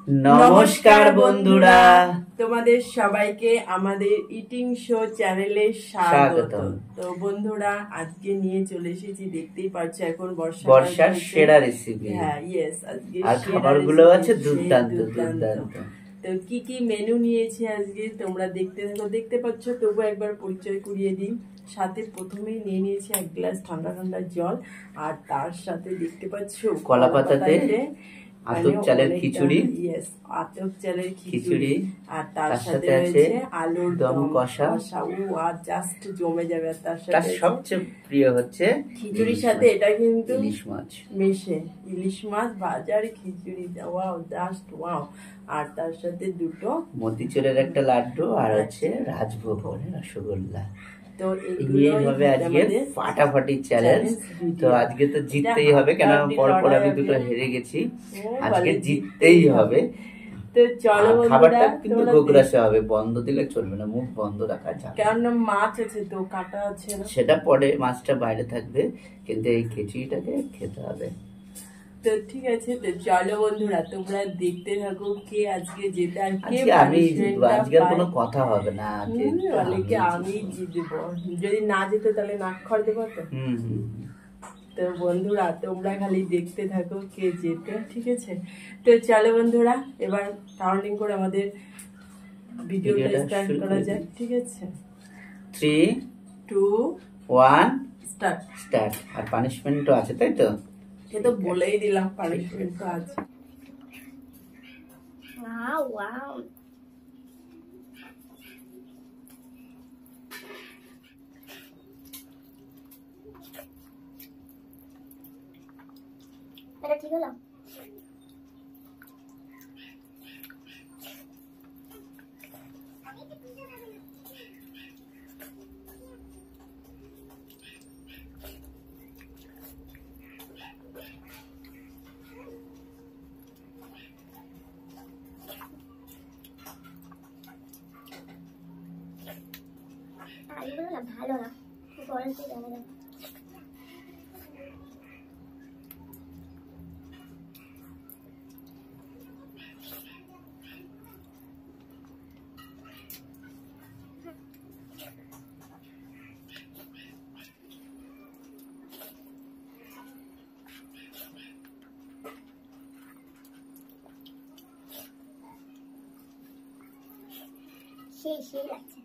নমস্কার বন্ধুরা, তোমাদের সবাইকে আমাদের ইটিং শো চ্যানেলে স্বাগত। তো বন্ধুরা, আজকে নিয়ে চলে এসেছি, দেখতেই পাচ্ছ এখন বর্ষার সেরা রেসিপি। হ্যাঁ, ইয়েস, আজকে আর খাবারগুলো আছে দুর্দান্ত দুর্দান্ত। তো কি কি মেনু নিয়েছি আজকে তোমরা দেখতে পাচ্ছ। তবু একবার পরিচয় করিয়ে দিই। সাথে প্রথমেই নিয়ে নিয়েছি 1 গ্লাস ঠান্ডা ঠান্ডা জল, আর তার সাথে দেখতে পাচ্ছ কলা পাতাতে আতপ চালের খিচুড়ি। ইয়েস, আতপ চালের খিচুড়ি। আর তার সাথে আছে আলুর দম কষা। আর জাস্ট জমে যাবে। আর তার সাথে সবচেয়ে প্রিয় হচ্ছে খিচুড়ির সাথে এটা কিন্তু ইলিশ মাছ মেশে, ইলিশ মাছ ভাজার খিচুড়ি। Wow, just wow. আর তার সাথে দুটো মতিচুরের একটা লাড্ডু, আর হচ্ছে রাজভোগের রসগোল্লা। তো এইভাবে আজকে ফাটাফাটি চ্যালেঞ্জ। তো আজকে তো জিততেই হবে, কেন পরপর আমি দুটো হেরে গেছি, আজকে জিততেই হবে। তো চলো, খাবারটা কিন্তু গোগ্রাসে হবে, বন্ধ দিলে চলবে না, মুখ বন্ধ রাখা যাবে। কারণ মাছ আছে তো, কাটা আছে না, সেটা পরে, মাছটা বাইরে থাকবে, কিন্তু এই খিচুড়িটাকে খেতে হবে। তো ঠিক আছে, তো চলো বন্ধুরা, তোমরা দেখতে থাকো কে আজকে জেতে আর কে আমি জিতবো। আজকে আর কোনো কথা হবে না, আমি জিতবো। যদি না যেতে তাহলে নাক খড় দেবো। তো বন্ধুরা, তোমরা খালি দেখতে থাকো কে জেতে, ঠিক আছে? তো চলো বন্ধুরা, এবার কাউন্টিং করে আমাদের ভিডিওটা স্টার্ট করা যাক, ঠিক আছে? 3, 2, 1 স্টার্ট। আর পানিশমেন্টও আছে, তাই তো? সে তো বলেই দিলাম, পানিশমেন্ট তো আছে। ওয়াও, এটা ঠিক হলো? আলুগুলো না ভালো না, গরম থেকে যাবে না। সেই লাগছে।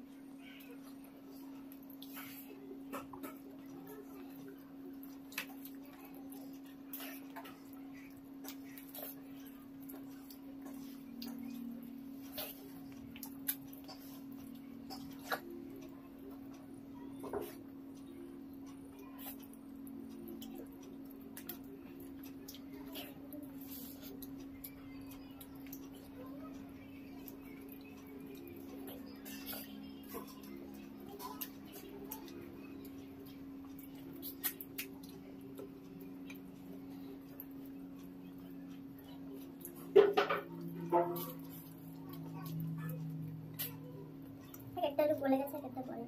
একটা লোক বলে গেছে, একটা বলে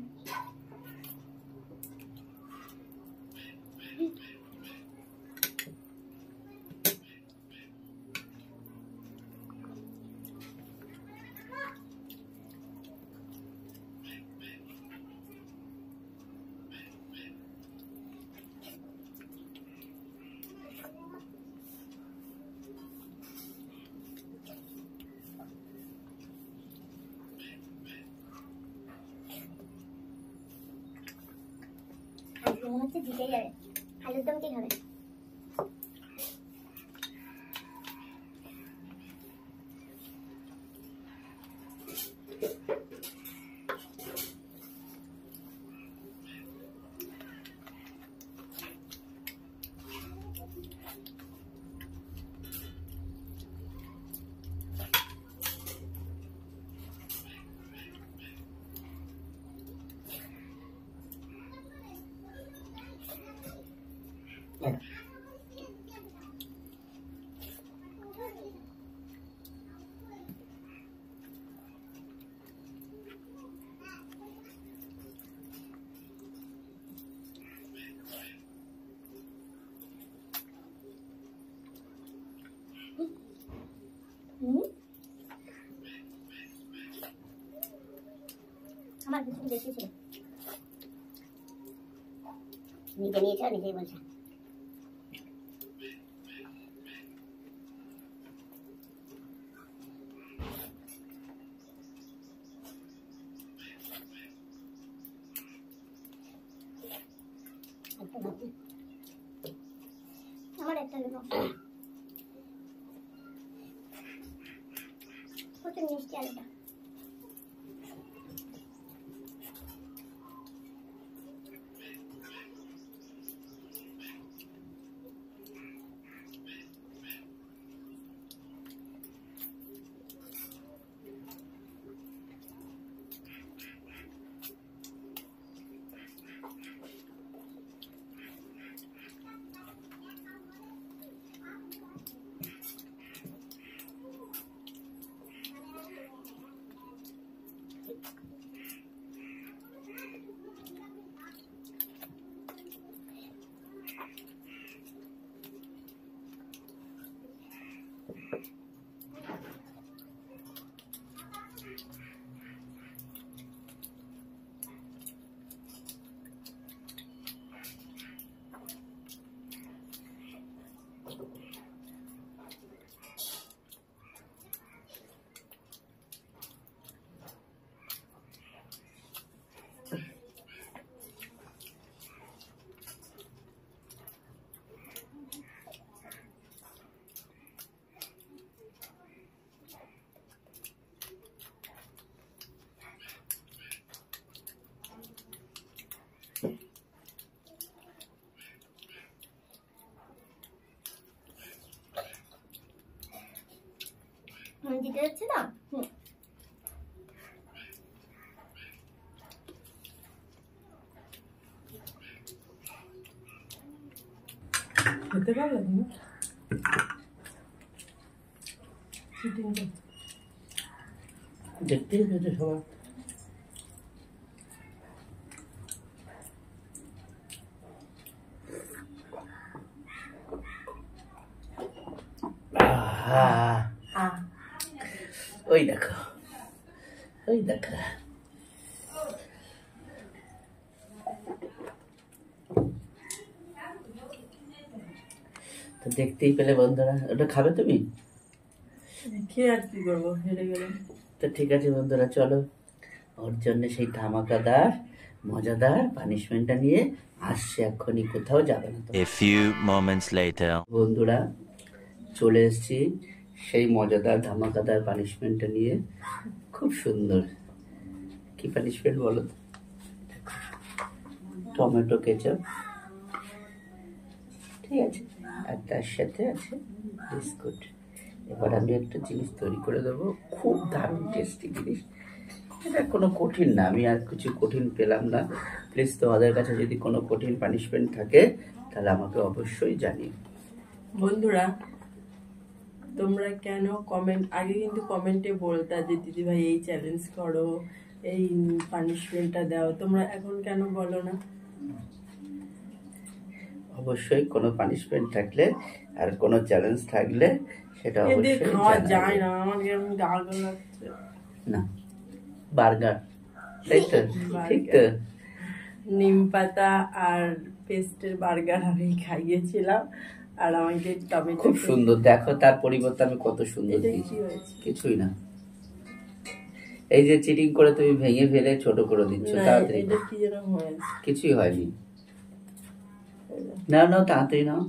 মনে হচ্ছে জিতে যাবে। আলুর দম ঠিক হবে। আমার কিছু বেশি ছিল, নিজে নিয়েছে আর নিজেই বলছে। আমার একটা নেব, প্রচুর মিষ্টি আলুটা। দিতে যাচ্ছি না। খেতে পারলে তুমি দেখতেই পেয়েছে সবাই। ওই দেখো, ওই দেখো, তো দেখতেই পেলে বন্ধুরা। ওটা খাবে তুমি? খেয়ে আর কি করবো, হেরে গেলাম। তো ঠিক আছে বন্ধুরা, চলো ওর জন্য সেই ধামাকাদার মজাদার পানিশমেন্টটা নিয়ে আসছে, এক্ষুনি কোথাও যাবে না। A few moments later. বন্ধুরা চলে এসেছি সেই মজাদার ধামাকাদার পানিশমেন্টটা নিয়ে। খুব সুন্দর। কি পানিশমেন্ট বলো তো? টমেটো কেচাপ, ঠিক আছে, আর তার সাথে আছে বিস্কুট। এবার আমি একটা জিনিস তৈরি করে দেবো, খুব দারুণ টেস্টি জিনিস। এটা কোনো কঠিন না, আমি আর কিছু কঠিন পেলাম না। প্লিজ তোমাদের কাছে যদি কোনো কঠিন পানিশমেন্ট থাকে তাহলে আমাকে অবশ্যই জানিও। বন্ধুরা তোমরা কেন কমেন্ট, আগে কিন্তু কমেন্টে বলতা যে দিদি ভাই এই চ্যালেঞ্জ করো, এই পানিশমেন্টটা দাও, তোমরা এখন কেন বলো না? অবশ্যই কোনো পানিশমেন্ট থাকলে আর কোনো চ্যালেঞ্জ থাকলে সেটা অবশ্যই খাওয়া যায় না, আমার কেমন গা লাগছে। না বার্গার, তাই তো? ঠিক তো। নিম পাতা আর পেস্টের বার্গার আমি খাইয়েছিলাম, আর আমাকে টমেটো খুব সুন্দর। দেখো তার পরিবর্তে আমি কত সুন্দর দিয়েছি। কিছুই না, এই যে চিটিং করে তুমি ভেঙে ফেলে ছোট করে দিচ্ছ তাড়াতাড়ি। কিছুই হয়নি। না না তাড়াতাড়ি নাও,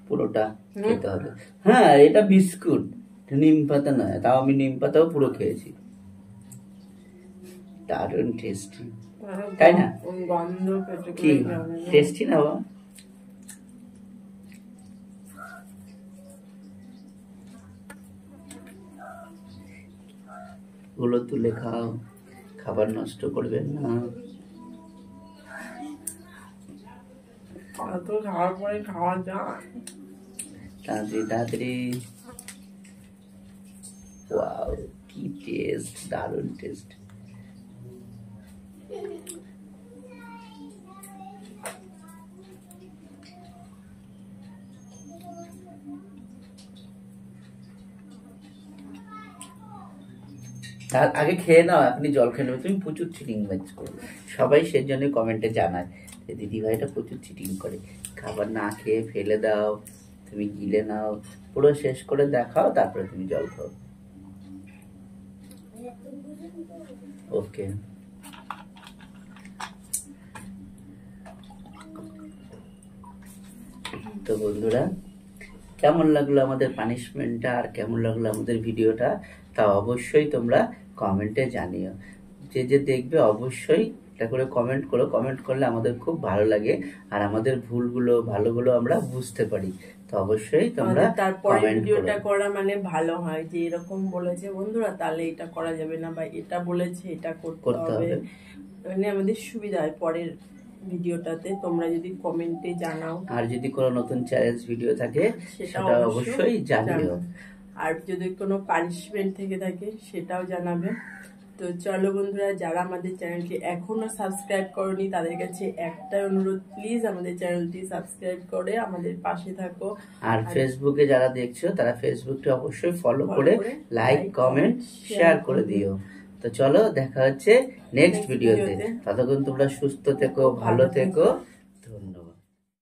পুরোটা খেতে হবে। হ্যাঁ এটা বিস্কুট, নিম পাতা নয়। তাও আমি নিম পাতাও পুরো খেয়েছি। দারুণ টেস্টি, তাই না? কি টেস্টি না বাবা? গুলো তুলে খাও, খাবার নষ্ট করবেন না। খাওয়ার পরে খাওয়া যায় তাড়াতাড়ি তাড়াতাড়ি। ওয়াও কি টেস্ট, দারুণ টেস্ট। তার আগে খেয়ে নাও, এখনই জল খেয়ে নেবে। তুমি প্রচুর চিটিং বাজ করো, সবাই সেই জন্য কমেন্টে জানায় যে দিদি ভাইটা প্রচুর চিটিং করে, খাবার না খেয়ে ফেলে দাও, তুমি গিলে নাও, পুরো শেষ করে দেখাও, তারপরে তুমি জল খাও। ওকে, তো বন্ধুরা কেমন লাগলো আমাদের পানিশমেন্টটা আর কেমন লাগলো আমাদের ভিডিওটা, তা অবশ্যই তোমরা কমেন্টে জানিও। যে যে দেখবে অবশ্যই এটা করে কমেন্ট করো, কমেন্ট করলে আমাদের খুব ভালো লাগে আর আমাদের ভুলগুলো ভালোগুলো আমরা বুঝতে পারি। তো অবশ্যই তোমরা তারপরে কমেন্ট ভিডিওটা করো। করা মানে ভালো হয়, যে এরকম বলেছে বন্ধুরা তাহলে এটা করা যাবে না, বা এটা বলেছে এটা করতে হবে, মানে আমাদের সুবিধা হয় পরের ভিডিওটাতে। তোমরা যদি কমেন্টে জানাও, আর যদি কোনো নতুন চ্যালেঞ্জ ভিডিও থাকে সেটা অবশ্যই জানিও, আর যদি কোনো পানিশমেন্ট থেকে থাকে সেটাও জানাবে। তো চলো বন্ধুরা, যারা আমাদের চ্যানেলকে এখনো সাবস্ক্রাইব করনি তাদের কাছে একটাই অনুরোধ, প্লিজ আমাদের চ্যানেলটি সাবস্ক্রাইব করে আমাদের পাশে থাকো। আর ফেসবুকে যারা দেখছো তারা ফেসবুকটা অবশ্যই ফলো করে লাইক কমেন্ট শেয়ার করে দিও। তো চলো দেখা হচ্ছে নেক্সট ভিডিওতে, ততক্ষণ তোমরা সুস্থ থেকো, ভালো থেকো।